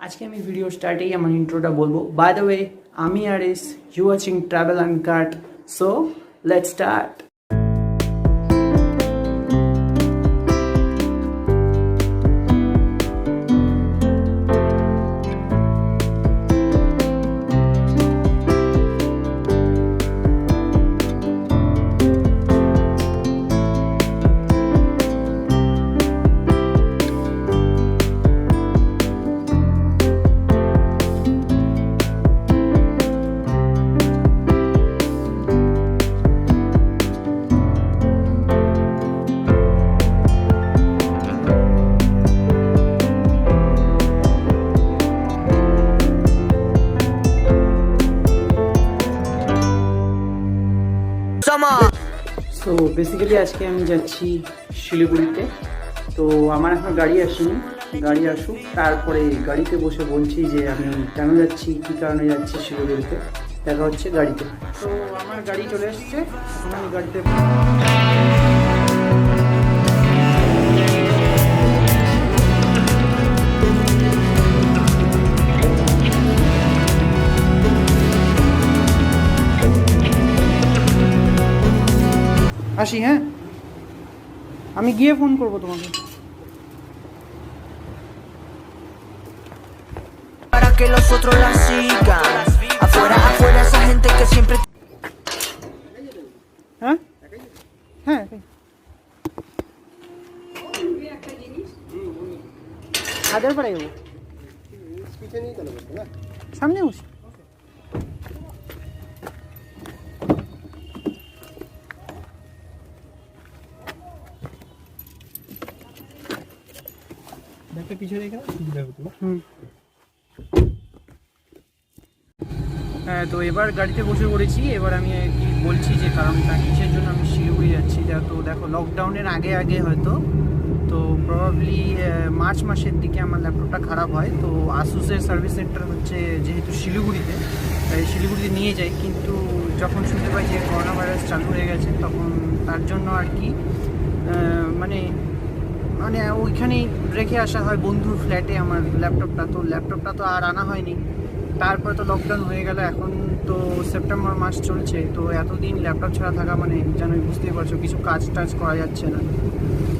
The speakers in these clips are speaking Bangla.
আজকে আমি ভিডিও স্টার্টেই আমার ইন্ট্রোটা বলবো। বাই দ্য ওয়ে, আমি Aris, you watching travel uncut, so let's start. So basically আজকে আমি যাচ্ছি শিলিগুড়িতে। তো আমার এখন গাড়ি আসেনি, গাড়ি আসুক তারপরে গাড়িতে বসে বলছি যে আমি কেন যাচ্ছি, কী কারণে যাচ্ছি শিলিগুড়িতে। দেখা হচ্ছে গাড়িতে। তো আমার গাড়ি চলে এসছে, এখন আমি গাড়িতে আসি। হ্যাঁ, আমি গিয়ে ফোন করবো তোমাকে। Para que los otros la sigan. Afuera, afuera esa gente que siempre. হ্যাঁ হ্যাঁ, হাজার পাড়াই যাবো, সামনে বসে। হ্যাঁ, তো এবার গাড়িতে বসে পড়েছি। এবার আমি কি বলছি যে কারণটা কিসের জন্য আমি শিলিগুড়ি যাচ্ছি। তো দেখো, লকডাউনের আগে আগে হয়তো তো প্রবাবলি মার্চ মাসের দিকে আমার ল্যাপটপটা খারাপ হয়। তো আসুসের সার্ভিস সেন্টার হচ্ছে যেহেতু শিলিগুড়িতে, তাই শিলিগুড়িতে নিয়ে যাই। কিন্তু যখন শুনতে পাই যে করোনা ভাইরাস চালু হয়ে গেছে, তখন তার জন্য আর কি মানে মানে ওইখানেই রেখে আসা হয় বন্ধুর ফ্ল্যাটে আমার ল্যাপটপটা। তো ল্যাপটপটা তো আর আনা হয়নি। তারপরে তো লকডাউন হয়ে গেল, এখন তো সেপ্টেম্বর মাস চলছে। তো এতদিন ল্যাপটপ ছাড়া থাকা মানে যেন বুঝতেই পারছো, কিছু কাজ টাজ করা যাচ্ছে না।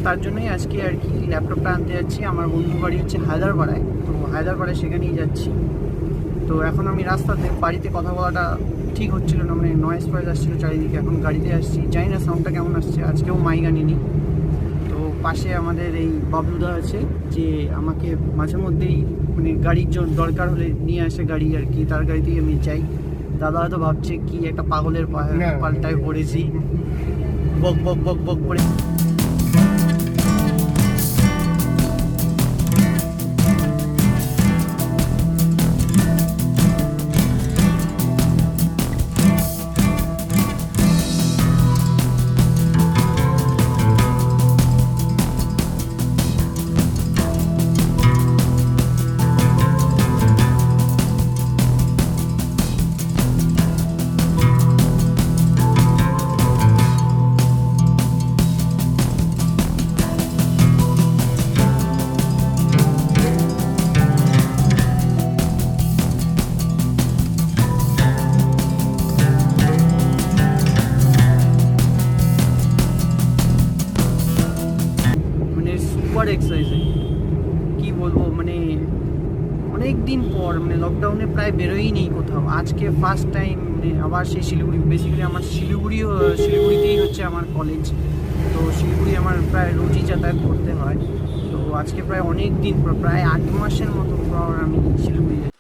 তার জন্যই আজকে আর কি ল্যাপটপটা আনতে যাচ্ছি। আমার বন্ধু বাড়ি হচ্ছে হায়দ্রাবাড়ায়, তো হায়দ্রাবাড়ায় সেখানেই যাচ্ছি। তো এখন আমি রাস্তাতে, বাড়িতে কথা বলাটা ঠিক হচ্ছিল না, মানে নয়েজ ফয়েজ আসছিলো চারিদিকে। এখন গাড়িতে আসছি, জানি না সাউন্ডটা কেমন আসছে। আজকেও মাইক আনিনি। তো পাশে আমাদের এই বাবলুদা আছে, যে আমাকে মাঝে মধ্যেই মানে গাড়ির জন্য দরকার হলে নিয়ে আসে গাড়ি আর কি, তার গাড়িতেই আমি যাই। দাদা হয়তো ভাবছে কি একটা পাগলের পাল্টায় পড়েছি, বক বক বক বক করে। এক্সারসাইজ কি বলবো, মানে অনেক দিন পর, মানে লকডাউনে প্রায় বেরোই নেই কোথাও। আজকে ফার্স্ট টাইম মানে আবার সেই শিলিগুড়ি। বেসিক্যালি আমার শিলিগুড়িতেই হচ্ছে আমার কলেজ। তো শিলিগুড়ি আমার প্রায় রোজই যাতায়াত করতে হয়। তো আজকে প্রায় অনেক দিন পর, প্রায় 8 মাসের মতো পর আমি শিলিগুড়ি যাচ্ছি।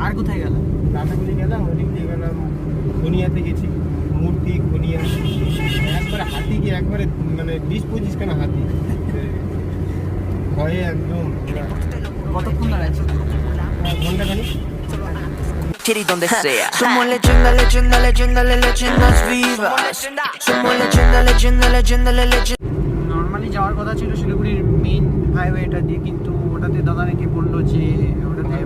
আর কোথায় গেলাম? দাদাগুলি গেলাম, ওদিক দিয়ে গেলাম, খনিয়াতে গেছি, মূর্তি খনিয়া। একবারে হাতি গিয়ে একবারে মানে 20-25 খানা হাতি ভয়ে একদম। কতক্ষণ দাঁড়াচ্ছে? ঘন্টাখানি। Tiri donde sea. Somos leyenda, leyenda, leyenda, leyendas vivas. Somos leyenda, leyenda, leyenda, leyenda. Normally যাওয়ার কথা ছিল শিলিগুড়ির মেন হাইওয়েটা দিয়ে, কিন্তু ওটাতে দাদা নাকি বললো যে ওটাতে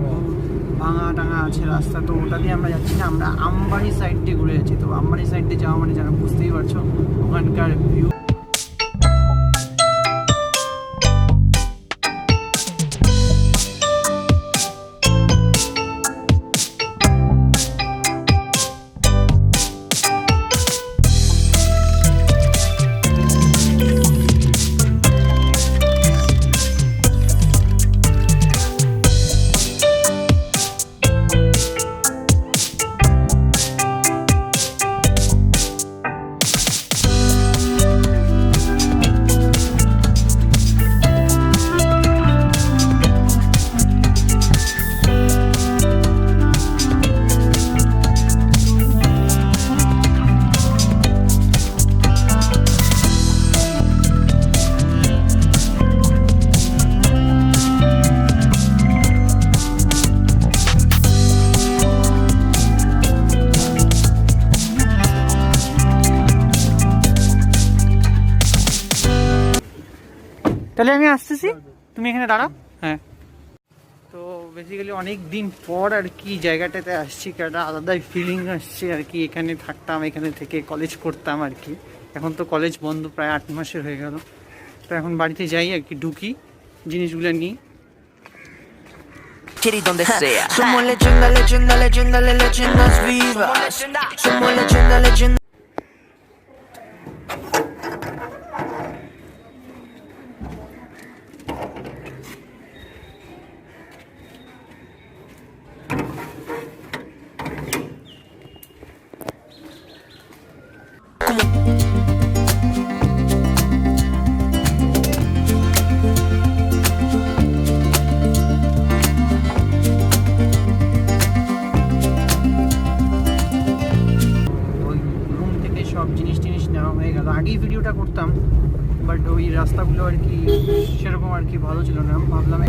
ভাঙা টাঙা আছে রাস্তা, তো ওটা দিয়ে আমরা যাচ্ছি না, আমরা আমবাড়ি সাইড দিয়ে ঘুরে যাচ্ছি। তো আমবাড়ি সাইড দিয়ে যাওয়া মানে যারা বুঝতেই পারছো ওখানকার ভিউ। তাহলে আমি আসতেছি, তুমি এখানে দাঁড়াও। হ্যাঁ, তো বেসিক্যালি অনেক দিন পর আর কি জায়গাটাতে আসছি, একটা আলাদাই ফিলিং আসছে আর কি। এখানে থাকতাম, এখানে থেকে কলেজ করতাম আর কি। এখন তো কলেজ বন্ধ প্রায় 8 মাসের হয়ে গেল। তো এখন বাড়িতে যাই আর কি, ঢুকি জিনিসগুলো নিই। Tiri donde sea. Somos leyenda, leyenda, leyenda, leyendas vivas. Somos leyenda, leyenda. সব জিনিস টিনিস নেওয়া হয়ে গেল। আগেই ভিডিওটা করতাম, বাট ওই রাস্তাগুলো আর কি সেরকম আর কি ভালো ছিল না, ভাবলাম